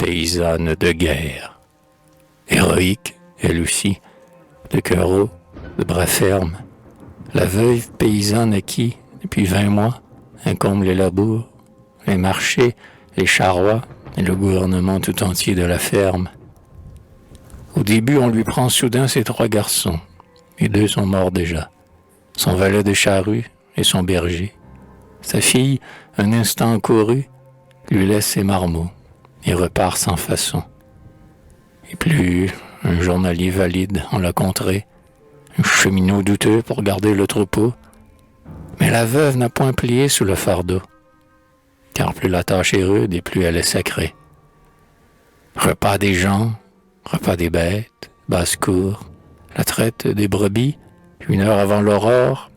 paysanne de guerre. Héroïque, elle aussi, de cœur haut, de bras fermes, la veuve paysanne à qui, depuis 20 mois, incombe les labours, les marchés, les charrois et le gouvernement tout entier de la ferme. Au début, on lui prend soudain ses 3 garçons, et 2 sont morts déjà, son valet de charrue et son berger. Sa fille, un instant couru, lui laisse ses marmots et repart sans façon. Et plus un journalier valide en la contrée, un cheminot douteux pour garder le troupeau, mais la veuve n'a point plié sous le fardeau, car plus la tâche est rude et plus elle est sacrée. Repas des gens, repas des bêtes, basse-cour, la traite des brebis, 1 heure avant l'aurore,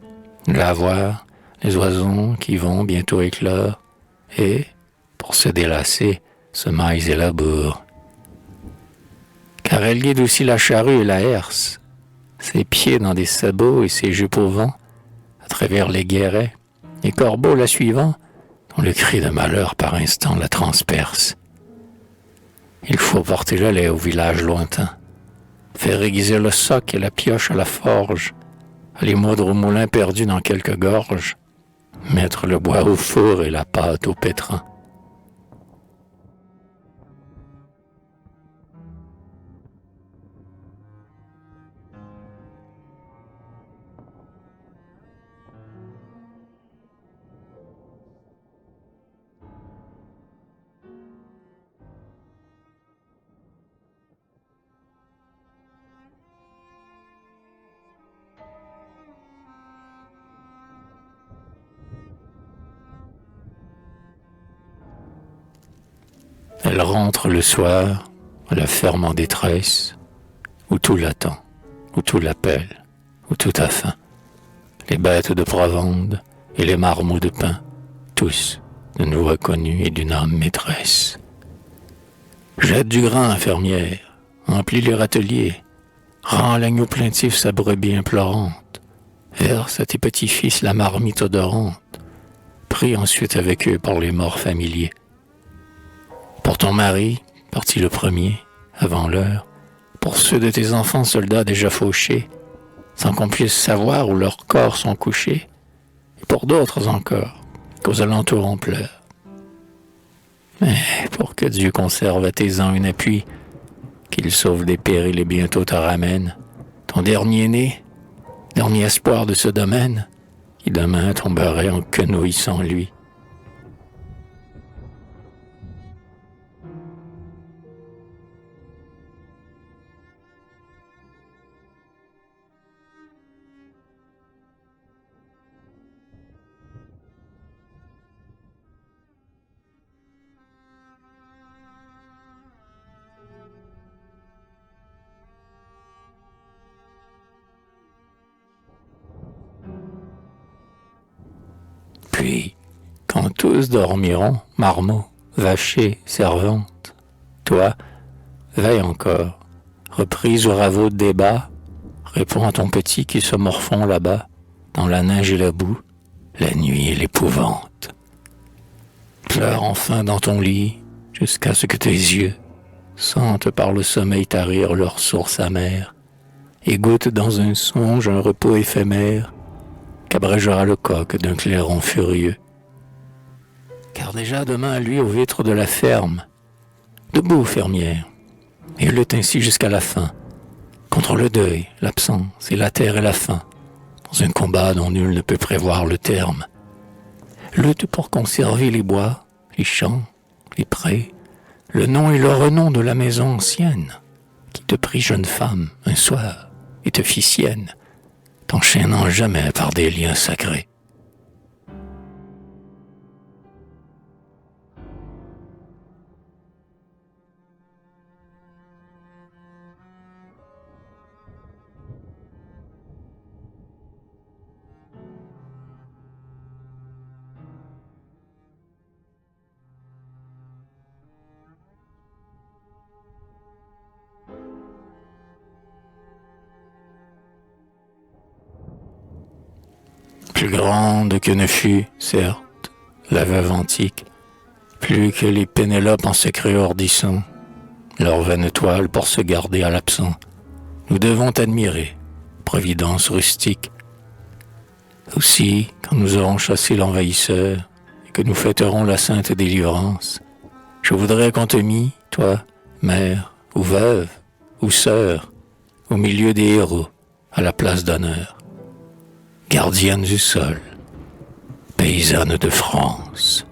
l'avoir, les oisons qui vont bientôt éclore, et, pour se délasser, se maïs et labour. Car elle guide aussi la charrue et la herse, ses pieds dans des sabots et ses jupes au vent, à travers les guérets, les corbeaux la suivant, dont le cri de malheur par instant la transperce. Il faut porter le lait au village lointain, faire aiguiser le soc et la pioche à la forge, aller moudre au moulin perdu dans quelques gorges, mettre le bois au four et la pâte au pétrin. Elle rentre le soir à la ferme en détresse, où tout l'attend, où tout l'appelle, où tout a faim. Les bêtes de Provende et les marmots de pain, tous d'une voix connue et d'une âme maîtresse. Jette du grain, fermière, emplis les râteliers, rends à l'agneau plaintif sa brebis implorante, verse à tes petits-fils la marmite odorante, prie ensuite avec eux par les morts familiers. Pour ton mari, parti le premier, avant l'heure, pour ceux de tes enfants soldats déjà fauchés, sans qu'on puisse savoir où leurs corps sont couchés, et pour d'autres encore, qu'aux alentours on pleure. Mais pour que Dieu conserve à tes ans un appui, qu'il sauve des périls et bientôt te ramène, ton dernier né, dernier espoir de ce domaine, qui demain tomberait en quenouille sans lui. Puis, quand tous dormiront, marmots, vachers, servantes, toi, veille encore, reprise au raveau de débat, réponds à ton petit qui se morfond là-bas, dans la neige et la boue, la nuit et l'épouvante. Pleure enfin dans ton lit, jusqu'à ce que tes yeux sentent par le sommeil tarir leur source amère, et goûtent dans un songe un repos éphémère, qu'abrégera le coq d'un clairon furieux. Car déjà demain, lui, aux vitres de la ferme, debout, fermière, et lutte ainsi jusqu'à la fin, contre le deuil, l'absence et la terre et la faim, dans un combat dont nul ne peut prévoir le terme. Lutte pour conserver les bois, les champs, les prés, le nom et le renom de la maison ancienne, qui te prit jeune femme un soir et te fit sienne, t'enchaînant jamais par des liens sacrés. Plus grande que ne fut, certes, la veuve antique, plus que les Pénélopes en secret ourdissant, leur vaine toile pour se garder à l'absent. Nous devons t'admirer, providence rustique. Aussi, quand nous aurons chassé l'envahisseur et que nous fêterons la sainte délivrance, je voudrais qu'on te mît, toi, mère, ou veuve, ou sœur, au milieu des héros, à la place d'honneur. Gardienne du sol, paysanne de France.